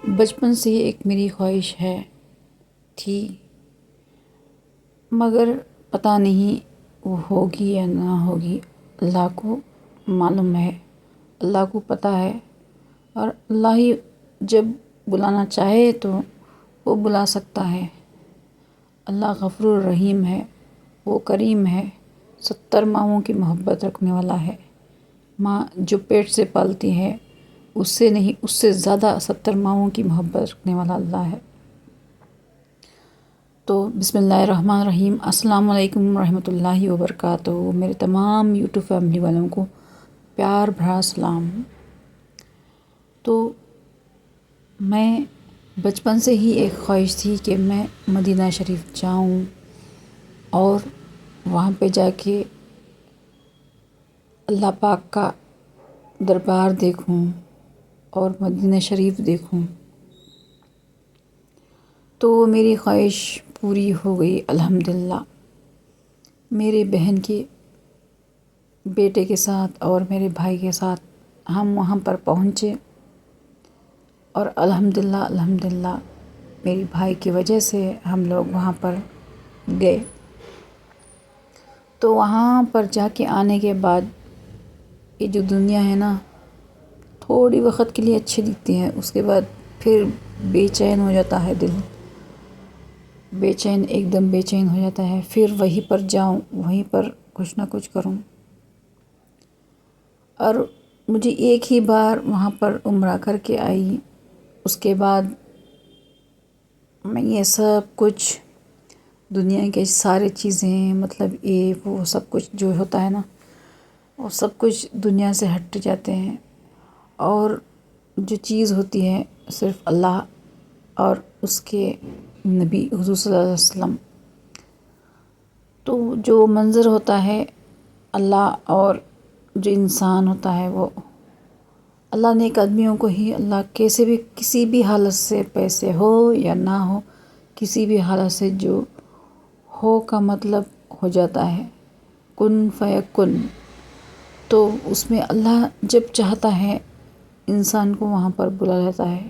بچپن سے ایک میری خواہش تھی، مگر پتہ نہیں وہ ہوگی یا نہ ہوگی، اللہ کو معلوم ہے، اللہ کو پتہ ہے، اور اللہ ہی جب بلانا چاہے تو وہ بلا سکتا ہے۔ اللہ غفور الرحیم ہے، وہ کریم ہے، 70 ماؤں کی محبت رکھنے والا ہے۔ ماں جو پیٹ سے پالتی ہے اس سے نہیں، اس سے زیادہ 70 ماؤں کی محبت رکھنے والا اللہ ہے۔ تو بسم اللہ الرحمن الرحیم، السلام علیکم ورحمۃ اللہ وبرکاتہ۔ میرے تمام یوٹیوب فیملی والوں کو پیار بھرا سلام۔ تو میں بچپن سے ہی ایک خواہش تھی کہ میں مدینہ شریف جاؤں اور وہاں پہ جا کے اللہ پاک کا دربار دیکھوں اور مدینہ شریف دیکھوں۔ تو میری خواہش پوری ہو گئی الحمدللہ۔ میرے بہن کے بیٹے کے ساتھ اور میرے بھائی کے ساتھ ہم وہاں پر پہنچے، اور الحمدللہ میری بھائی کی وجہ سے ہم لوگ وہاں پر گئے۔ تو وہاں پر جا کے آنے کے بعد یہ جو دنیا ہے نا، تھوڑی وقت کے لیے اچھی دکھتی ہے، اس کے بعد پھر بے چین ہو جاتا ہے دل، بے چین، ایک دم بے چین ہو جاتا ہے۔ پھر وہیں پر جاؤں، وہیں پر کچھ نہ کچھ کروں۔ اور مجھے ایک ہی بار وہاں پر عمرہ کر کے آئی، اس کے بعد میں یہ سب کچھ دنیا کے سارے چیزیں، مطلب یہ وہ سب کچھ جو ہوتا ہے نا، وہ سب کچھ دنیا سے ہٹ جاتے ہیں، اور جو چیز ہوتی ہے صرف اللہ اور اس کے نبی حضور صلی اللہ علیہ وسلم۔ تو جو منظر ہوتا ہے اللہ اور جو انسان ہوتا ہے، وہ اللہ نیک آدمیوں کو ہی اللہ کیسے بھی، کسی بھی حالت سے، پیسے ہو یا نہ ہو، کسی بھی حالت سے جو ہو کا مطلب ہو جاتا ہے، کن فیکن۔ تو اس میں اللہ جب چاہتا ہے انسان کو وہاں پر بلا لیتا ہے۔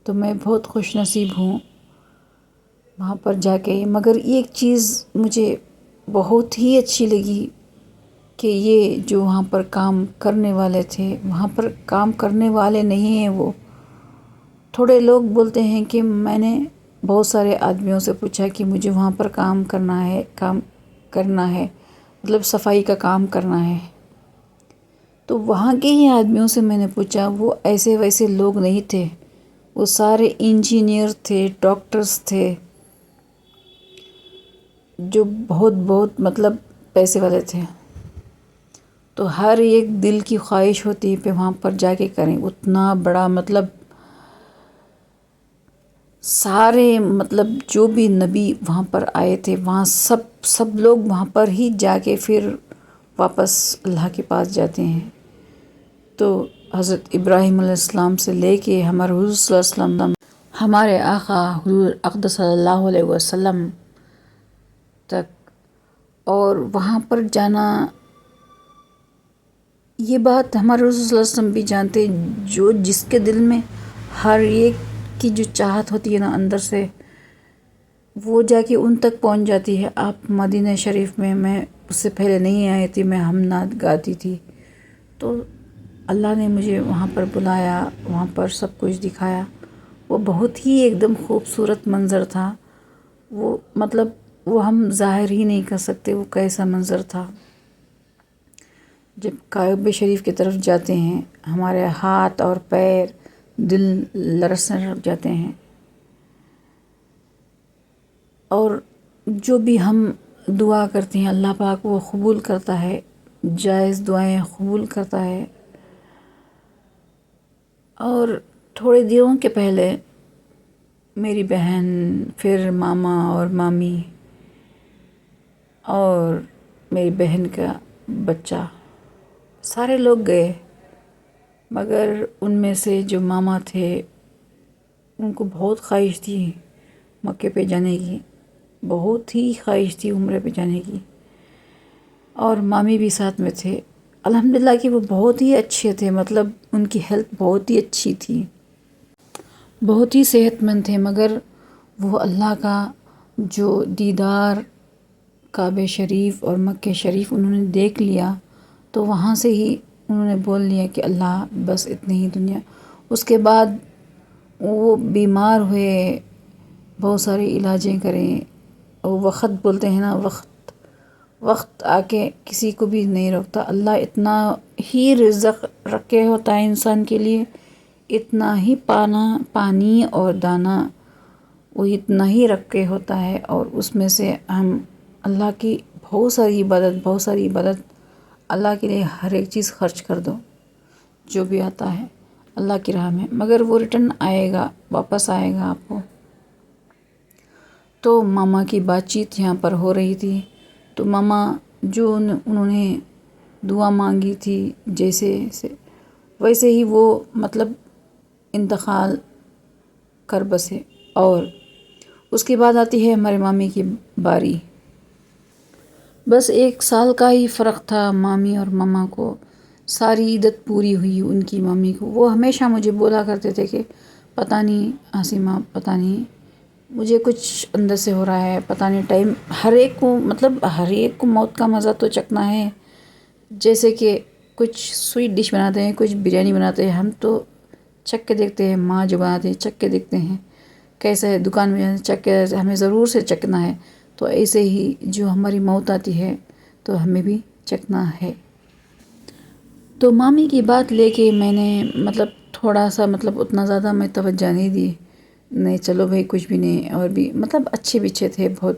تو میں بہت خوش نصیب ہوں وہاں پر جا کے۔ مگر ایک چیز مجھے بہت ہی اچھی لگی کہ یہ جو وہاں پر کام کرنے والے تھے، وہاں پر کام کرنے والے نہیں ہیں وہ، تھوڑے لوگ بولتے ہیں کہ میں نے بہت سارے آدمیوں سے پوچھا کہ مجھے وہاں پر کام کرنا ہے، مطلب صفائی کا کام کرنا ہے۔ تو وہاں کے ہی آدمیوں سے میں نے پوچھا، وہ ایسے ویسے لوگ نہیں تھے، وہ سارے انجینئر تھے، ڈاکٹرز تھے، جو بہت مطلب پیسے والے تھے۔ تو ہر ایک دل کی خواہش ہوتی ہے کہ وہاں پر جا کے کریں، اتنا بڑا، مطلب سارے، مطلب جو بھی نبی وہاں پر آئے تھے، وہاں سب لوگ وہاں پر ہی جا کے پھر واپس اللہ کے پاس جاتے ہیں۔ تو حضرت ابراہیم علیہ السلام سے لے کے ہمارے حضور صلی اللہ علیہ وسلم، ہمارے آقا حضور اقدس صلی اللہ علیہ وسلم تک، اور وہاں پر جانا، یہ بات ہمارے رسول صلی اللہ علیہ وسلم بھی جانتے، جو جس کے دل میں ہر ایک کی جو چاہت ہوتی ہے نا اندر سے، وہ جا کے ان تک پہنچ جاتی ہے۔ آپ مدینہ شریف میں اس سے پہلے نہیں آئی تھی، میں حمد گاتی تھی، تو اللہ نے مجھے وہاں پر بلایا، وہاں پر سب کچھ دکھایا۔ وہ بہت ہی ایک دم خوبصورت منظر تھا، وہ مطلب وہ ہم ظاہر ہی نہیں کر سکتے وہ کیسا منظر تھا۔ جب کعبہ شریف کی طرف جاتے ہیں، ہمارے ہاتھ اور پیر، دل لرزنے لگ جاتے ہیں، اور جو بھی ہم دعا کرتے ہیں اللہ پاک وہ قبول کرتا ہے، جائز دعائیں قبول کرتا ہے۔ اور تھوڑے دنوں کے پہلے میری بہن، پھر ماما اور مامی، اور میری بہن کا بچہ، سارے لوگ گئے، مگر ان میں سے جو ماما تھے ان کو بہت خواہش تھی مکے پہ جانے کی، بہت ہی خواہش تھی عمرے پہ جانے کی، اور مامی بھی ساتھ میں تھے۔ الحمدللہ کہ وہ بہت ہی اچھے تھے، مطلب ان کی ہیلتھ بہت ہی اچھی تھی، بہت ہی صحت مند تھے، مگر وہ اللہ کا جو دیدار کعبہ شریف اور مکہ شریف انہوں نے دیکھ لیا، تو وہاں سے ہی انہوں نے بول لیا کہ اللہ بس اتنی ہی دنیا۔ اس کے بعد وہ بیمار ہوئے، بہت سارے علاجیں کریں، اور وقت بولتے ہیں نا، وقت آ کے کسی کو بھی نہیں روکتا۔ اللہ اتنا ہی رزق رکھے ہوتا ہے انسان کے لیے، اتنا ہی پانی اور دانہ وہ اتنا ہی رکھے ہوتا ہے، اور اس میں سے ہم اللہ کی بہت ساری عبادت اللہ کے لیے ہر ایک چیز خرچ کر دو، جو بھی آتا ہے اللہ کی راہ میں، مگر وہ ریٹرن آئے گا، واپس آئے گا آپ کو۔ تو ماما کی بات چیت یہاں پر ہو رہی تھی، تو ماما جو انہوں نے دعا مانگی تھی جیسے ویسے ہی وہ مطلب انتقال کر بسے۔ اور اس کے بعد آتی ہے ہمارے مامی کی باری۔ بس 1 سال کا ہی فرق تھا مامی اور ماما کو، ساری عدت پوری ہوئی ان کی مامی کو۔ وہ ہمیشہ مجھے بولا کرتے تھے کہ پتہ نہیں عاصمہ، پتہ نہیں مجھے کچھ اندر سے ہو رہا ہے، پتہ نہیں ٹائم ہر ایک کو موت کا مزہ تو چکھنا ہے۔ جیسے کہ کچھ سویٹ ڈش بناتے ہیں، کچھ بریانی بناتے ہیں، ہم تو چکھ کے دیکھتے ہیں، ماں جو بناتے ہیں چکھ کے دیکھتے ہیں کیسا ہے، دکان میں چکھ کے ہمیں ضرور سے چکھنا ہے۔ تو ایسے ہی جو ہماری موت آتی ہے تو ہمیں بھی چکھنا ہے۔ تو مامی کی بات لے کے میں نے تھوڑا سا اتنا زیادہ میں توجہ نہیں دی، نہیں چلو بھائی کچھ بھی نہیں، اور بھی اچھے بچے تھے بہت،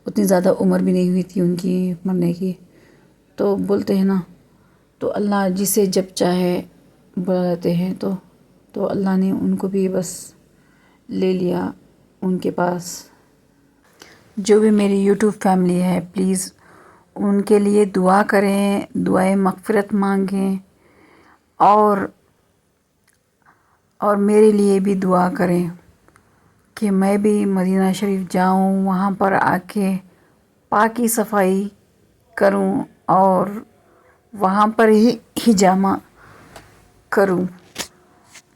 اتنی زیادہ عمر بھی نہیں ہوئی تھی ان کی مرنے کی۔ تو بولتے ہیں نا، تو اللہ جسے جب چاہے بلا لیتے ہیں، تو اللہ نے ان کو بھی بس لے لیا ان کے پاس۔ جو بھی میری یوٹیوب فیملی ہے، پلیز ان کے لیے دعا کریں، دعائے مغفرت مانگیں، اور میرے لیے بھی دعا کریں کہ میں بھی مدینہ شریف جاؤں، وہاں پر آ کے پاکی صفائی کروں، اور وہاں پر ہی حجامہ کروں،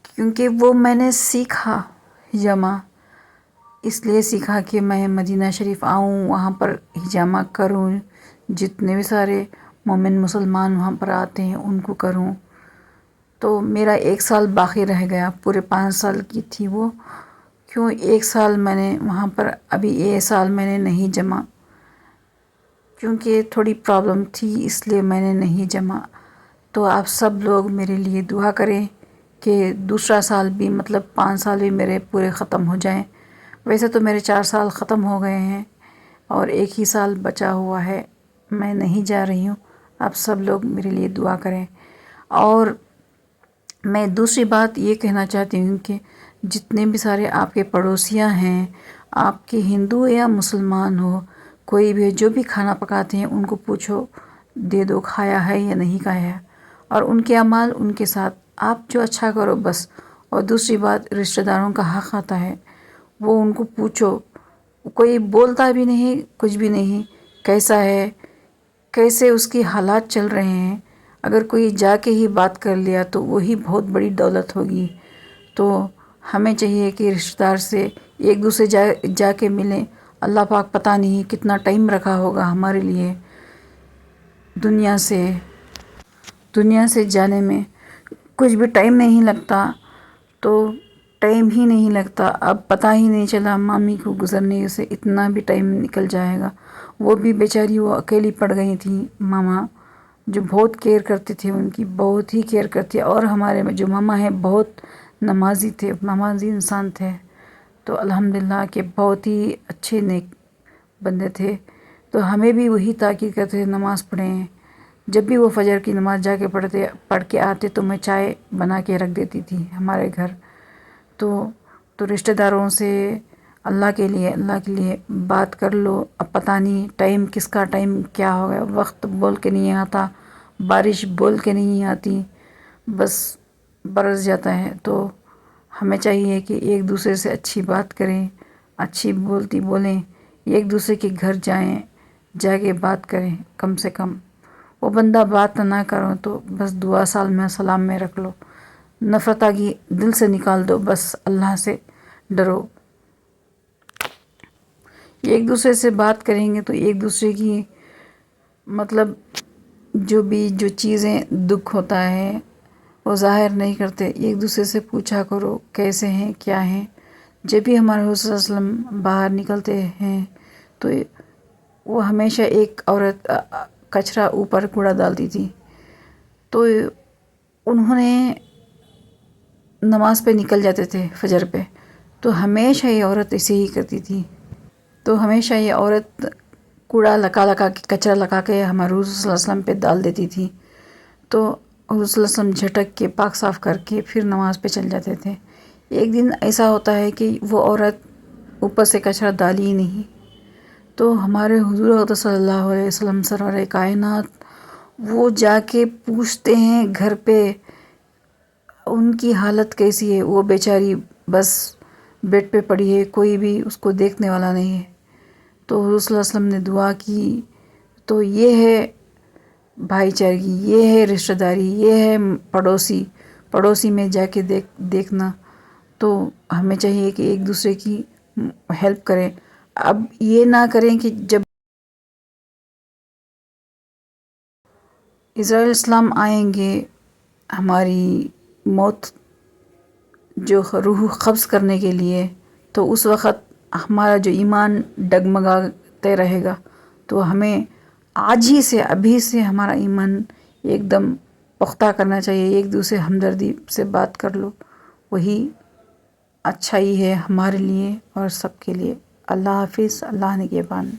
کیونکہ وہ میں نے سیکھا حجامہ، اس لیے سیکھا کہ میں مدینہ شریف آؤں، وہاں پر حجامہ کروں، جتنے بھی سارے مومن مسلمان وہاں پر آتے ہیں ان کو کروں۔ تو میرا 1 سال باقی رہ گیا، پورے 5 سال کی تھی وہ، کیوں 1 سال میں نے وہاں پر، ابھی یہ سال میں نے نہیں جما، کیونکہ تھوڑی پرابلم تھی اس لیے میں نے نہیں جما۔ تو آپ سب لوگ میرے لیے دعا کریں کہ دوسرا سال بھی 5 سال بھی میرے پورے ختم ہو جائیں۔ ویسے تو میرے 4 سال ختم ہو گئے ہیں اور 1 ہی سال بچا ہوا ہے، میں نہیں جا رہی ہوں۔ آپ سب لوگ میرے لیے دعا کریں۔ اور میں دوسری بات یہ کہنا چاہتی ہوں کہ جتنے بھی سارے آپ کے پڑوسیاں ہیں، آپ کے ہندو یا مسلمان ہو، کوئی بھی جو بھی کھانا پکاتے ہیں ان کو پوچھو، دے دو کھایا ہے یا نہیں کھایا ہے، اور ان کے اعمال ان کے ساتھ، آپ جو اچھا کرو بس۔ اور دوسری بات، رشتہ داروں کا حق آتا ہے، وہ ان کو پوچھو، کوئی بولتا بھی نہیں، کچھ بھی نہیں، کیسا ہے، کیسے اس کی حالات چل رہے ہیں، اگر کوئی جا کے ہی بات کر لیا تو وہی بہت بڑی دولت ہوگی۔ تو ہمیں چاہیے کہ رشتہ دار سے ایک دوسرے جا کے ملیں۔ اللہ پاک پتہ نہیں کتنا ٹائم رکھا ہوگا ہمارے لیے، دنیا سے جانے میں کچھ بھی ٹائم نہیں لگتا، تو ٹائم ہی نہیں لگتا۔ اب پتہ ہی نہیں چلا مامی کو گزرنے سے اتنا بھی ٹائم نکل جائے گا۔ وہ بھی بیچاری وہ اکیلی پڑ گئی تھی ماما، جو بہت کیئر کرتے تھے، ان کی بہت ہی کیئر کرتے، اور ہمارے جو ماما ہیں بہت نمازی تھے، نمازی انسان تھے، تو الحمدللہ کہ بہت ہی اچھے نیک بندے تھے۔ تو ہمیں بھی وہی تاکید کرتے تھے نماز پڑھیں۔ جب بھی وہ فجر کی نماز جا کے پڑھ کے آتے تو میں چائے بنا کے رکھ دیتی تھی ہمارے گھر۔ تو رشتہ داروں سے اللہ کے لیے بات کر لو۔ اب پتہ نہیں ٹائم کس کا ٹائم کیا ہو گیا، وقت بول کے نہیں آتا، بارش بول کے نہیں آتی، بس برس جاتا ہے۔ تو ہمیں چاہیے کہ ایک دوسرے سے اچھی بات کریں، اچھی بولیں، ایک دوسرے کے گھر جائیں، جا کے بات کریں، کم سے کم وہ بندہ بات نہ کرو تو بس دعا سلام میں رکھ لو، نفرت آگی دل سے نکال دو، بس اللہ سے ڈرو۔ ایک دوسرے سے بات کریں گے تو ایک دوسرے کی مطلب جو چیزیں دکھ ہوتا ہے وہ ظاہر نہیں کرتے، ایک دوسرے سے پوچھا کرو کیسے ہیں کیا ہیں۔ جب بھی ہمارے حضور صلی اللہ علیہ وسلم باہر نکلتے ہیں تو وہ ہمیشہ ایک عورت کچرا اوپر کوڑا ڈالتی تھی، تو انہوں نے نماز پہ نکل جاتے تھے فجر پہ، تو ہمیشہ یہ عورت ایسے ہی کرتی تھی، تو ہمیشہ یہ عورت کوڑا لگا کے کچرا لگا کے ہمارے حضور صلی اللہ علیہ وسلم پہ ڈال دیتی تھی، تو حضور صلی اللہ علیہ وسلم جھٹک کے پاک صاف کر کے پھر نماز پہ چل جاتے تھے۔ ایک دن ایسا ہوتا ہے کہ وہ عورت اوپر سے کچرا ڈالی ہی نہیں، تو ہمارے حضور صلی اللہ علیہ وسلم سرور کائنات وہ جا کے پوچھتے ہیں گھر پہ ان کی حالت کیسی ہے، وہ بیچاری بس بیڈ پہ پڑی ہے، کوئی بھی اس کو دیکھنے والا نہیں ہے۔ تو حضور صلی اللہ علیہ وسلم نے دعا کی، تو یہ ہے بھائی چارگی، یہ ہے رشتہ داری، یہ ہے پڑوسی میں جا کے دیکھنا۔ تو ہمیں چاہیے کہ ایک دوسرے کی ہیلپ کریں۔ اب یہ نہ کریں کہ جب اسرائیل اسلام آئیں گے ہماری موت جو روح قبض کرنے کے لیے، تو اس وقت ہمارا جو ایمان ڈگمگاتے رہے گا، تو ہمیں آج ہی سے ابھی سے ہمارا ایمان ایک دم پختہ کرنا چاہیے۔ ایک دوسرے ہمدردی سے بات کر لو، وہی اچھائی ہے ہمارے لیے اور سب کے لیے۔ اللہ حافظ، اللہ نگہبان۔